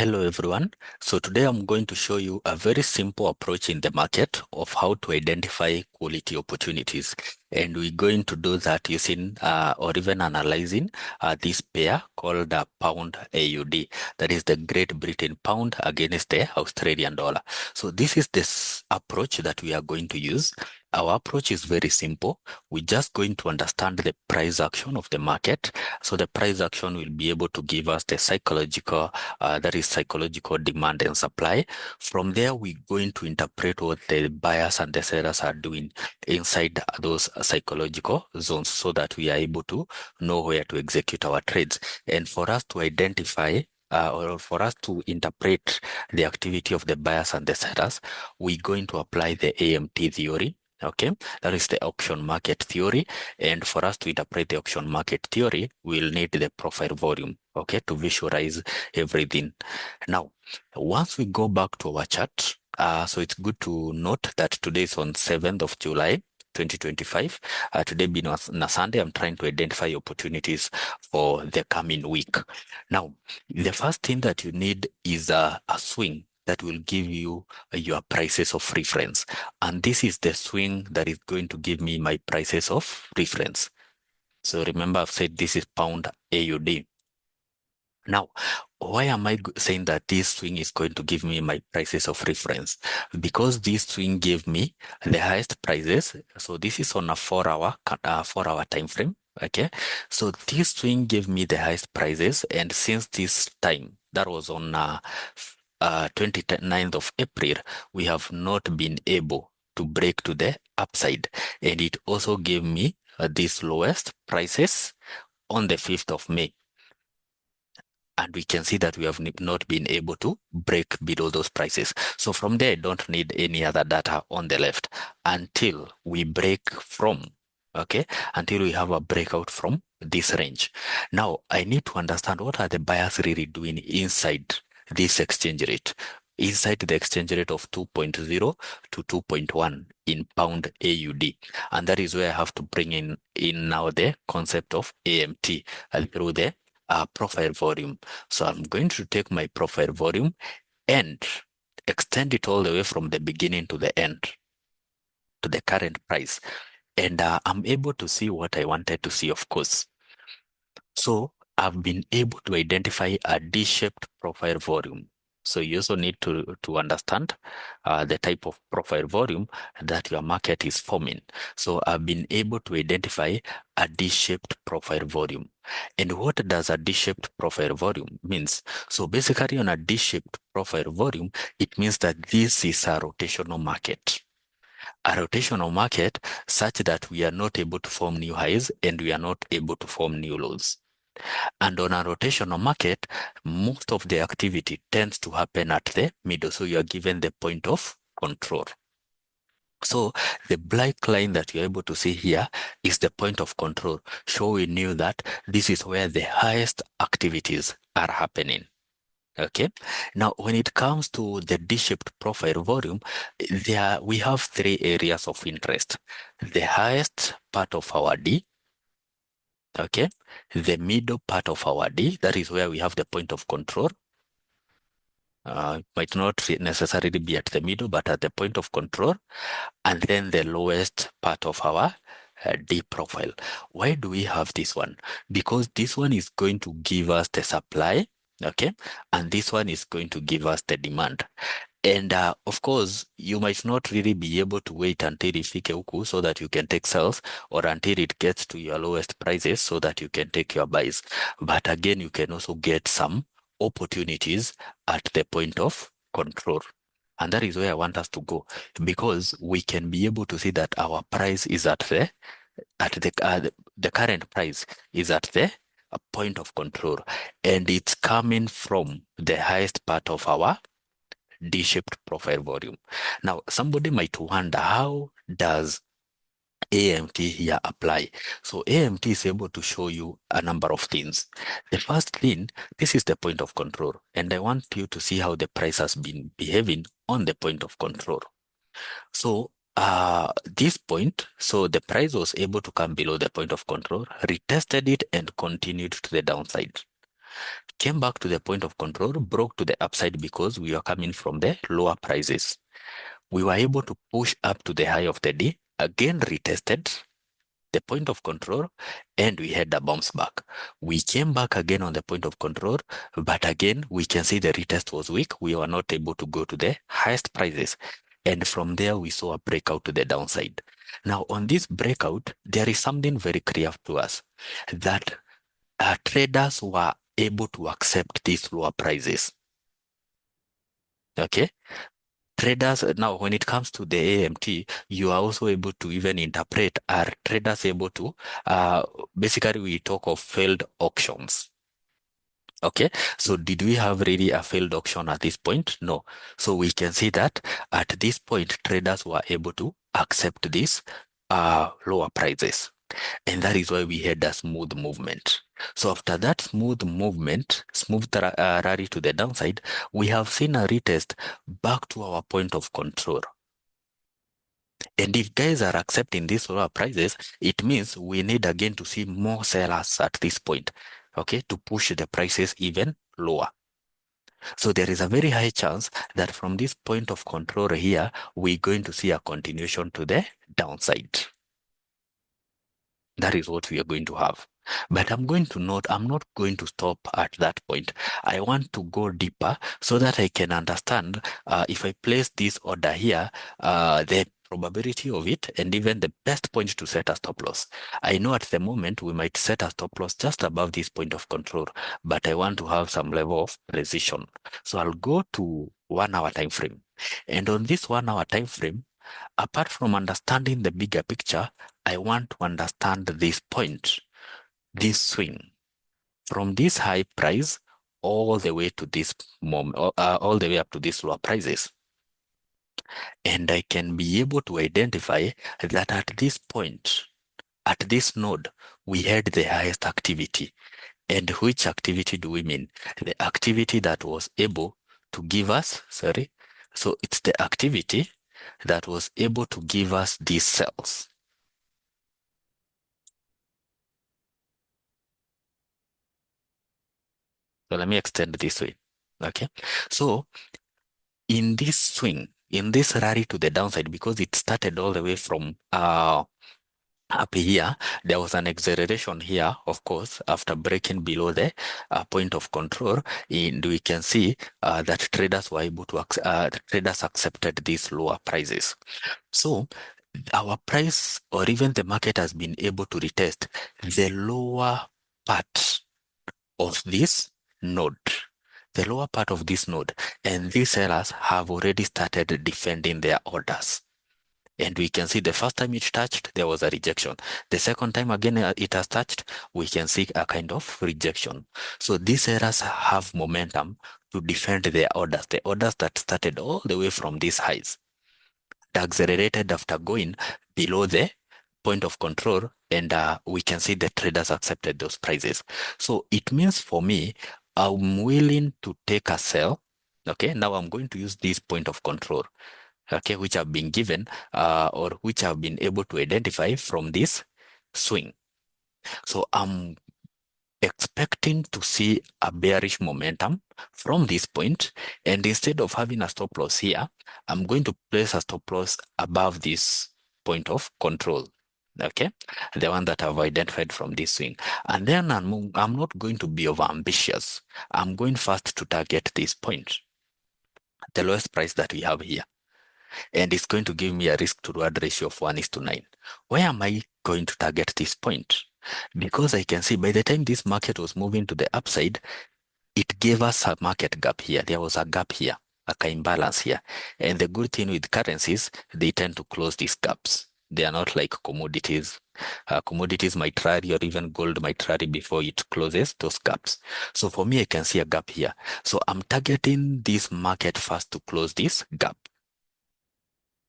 Hello everyone. So today I'm going to show you a very simple approach in the market of how to identify quality opportunities. And we're going to do that using or even analyzing this pair called pound AUD. That is the Great Britain pound against the Australian dollar. So this is this approach that we are going to use. Our approach is very simple. We're just going to understand the price action of the market. So the price action will be able to give us the psychological that is psychological demand and supply. From there, we're going to interpret what the buyers and the sellers are doing inside those psychological zones so that we are able to know where to execute our trades. And for us to identify or for us to interpret the activity of the buyers and the sellers, we're going to apply the AMT theory. Okay, that is the auction market theory. And for us to interpret the auction market theory, we'll need the profile volume, okay, to visualize everything. Now, once we go back to our chart, so it's good to note that today is on 7th of July, 2025. Today being on a Sunday, I'm trying to identify opportunities for the coming week. Now, the first thing that you need is a swing that will give you your prices of reference. And this is the swing that is going to give me my prices of reference. So remember, I've said this is pound AUD. Now, why am I saying that this swing is going to give me my prices of reference? Because this swing gave me the highest prices. So this is on a 4 hour time frame. Okay. So this swing gave me the highest prices. And since this time, that was on 29th of April, we have not been able to break to the upside. And it also gave me these lowest prices on the 5th of May. And we can see that we have not been able to break below those prices. So from there, I don't need any other data on the left until we break from, okay, until we have a breakout from this range. Now, I need to understand what are the buyers really doing inside this exchange rate, inside the exchange rate of 2.0 to 2.1 in pound AUD. And that is where I have to bring in now the concept of AMT through the profile volume. So I'm going to take my profile volume and extend it all the way from the beginning to the end, to the current price. And I'm able to see what I wanted to see, of course. So I've been able to identify a D-shaped profile volume. So you also need to understand the type of profile volume that your market is forming. So I've been able to identify a D-shaped profile volume. And what does a D-shaped profile volume means? So basically on a D-shaped profile volume, it means that this is a rotational market. A rotational market such that we are not able to form new highs and we are not able to form new lows. And on a rotational market, most of the activity tends to happen at the middle. So you are given the point of control. So the black line that you're able to see here is the point of control, showing you that this is where the highest activities are happening. Okay. Now, when it comes to the D-shaped profile volume, we have three areas of interest. The highest part of our D, okay, the middle part of our D, that is where we have the point of control. It might not necessarily be at the middle, but at the point of control, and then the lowest part of our D profile. Why do we have this one? Because this one is going to give us the supply, okay, and this one is going to give us the demand. And of course, you might not really be able to wait until ifike huku so that you can take sales, or until it gets to your lowest prices so that you can take your buys. But again, you can also get some opportunities at the point of control. And that is where I want us to go, because we can be able to see that our price is at the current price is at the point of control, and it's coming from the highest part of our D-shaped profile volume. Now, somebody might wonder, how does AMT here apply? So AMT is able to show you a number of things. The first thing, this is the point of control, and I want you to see how the price has been behaving on the point of control. So this point, so the price was able to come below the point of control, retested it, and continued to the downside. came back to the point of control, broke to the upside because we were coming from the lower prices. We were able to push up to the high of the day, again retested the point of control, and we had a bounce back. We came back again on the point of control, but again, we can see the retest was weak. We were not able to go to the highest prices. And from there, we saw a breakout to the downside. Now, on this breakout, there is something very clear to us that traders were able to accept these lower prices. Okay. Traders, now when it comes to the AMT, you are also able to even interpret, are traders able to, basically we talk of failed auctions. Okay, so did we have really a failed auction at this point? No. So we can see that at this point, traders were able to accept these lower prices. And that is why we had a smooth movement. So after that smooth movement, rally to the downside, we have seen a retest back to our point of control. And if guys are accepting these lower prices, it means we need again to see more sellers at this point, okay, to push the prices even lower. So there is a very high chance that from this point of control here, we're going to see a continuation to the downside. That is what we are going to have. But I'm not going to stop at that point. I want to go deeper so that I can understand if I place this order here, the probability of it and even the best point to set a stop loss. I know at the moment we might set a stop loss just above this point of control, but I want to have some level of precision. So I'll go to 1 hour time frame. And on this 1 hour time frame, apart from understanding the bigger picture, I want to understand this point, this swing from this high price all the way to this moment, all the way up to these lower prices. And I can be able to identify that at this point, at this node, we had the highest activity. And which activity do we mean? The activity that was able to give us, so it's the activity that was able to give us these cells. So let me extend this way. Okay. So in this swing, in this rally to the downside, because it started all the way from up here, there was an acceleration here, of course, after breaking below the point of control. And we can see that traders were able to, traders accepted these lower prices. So our price or even the market has been able to retest the lower part of this node, the lower part of this node, and these sellers have already started defending their orders. And we can see the first time it touched, there was a rejection. The second time again it has touched, we can see a kind of rejection. So these sellers have momentum to defend their orders, the orders that started all the way from these highs, accelerated after going below the point of control, and we can see the traders accepted those prices. So it means for me, I'm willing to take a sell. Okay, now I'm going to use this point of control, okay, which have been given or which have been able to identify from this swing. So I'm expecting to see a bearish momentum from this point, and instead of having a stop loss here, I'm going to place a stop loss above this point of control, okay, the one that I've identified from this swing. And then I'm not going to be over ambitious. I'm going first to target this point, the lowest price that we have here, and it's going to give me a risk to reward ratio of 1:9. Why am I going to target this point? Because I can see by the time this market was moving to the upside, it gave us a market gap here. There was a gap here, like an imbalance here. And the good thing with currencies, they tend to close these gaps. They are not like commodities. Commodities might rally or even gold might rally before it closes those gaps. So for me, I can see a gap here. So I'm targeting this market first to close this gap.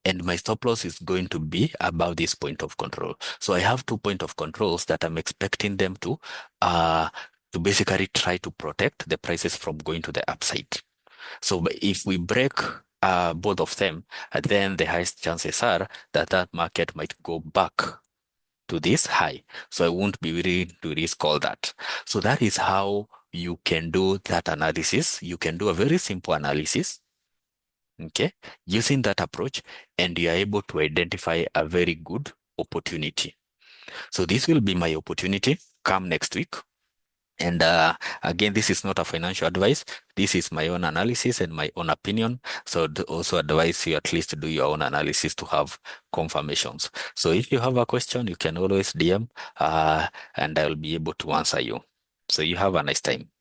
And my stop loss is going to be above this point of control. So I have 2 point of controls that I'm expecting them to basically try to protect the prices from going to the upside. So if we break both of them, then the highest chances are that that market might go back to this high. So I won't be willing to risk all that. So that is how you can do that analysis. You can do a very simple analysis, okay, using that approach, and you are able to identify a very good opportunity. So this will be my opportunity come next week. And again, this is not a financial advice. This is my own analysis and my own opinion. So also advise you at least do your own analysis to have confirmations. So if you have a question, you can always DM and I'll be able to answer you. So you have a nice time.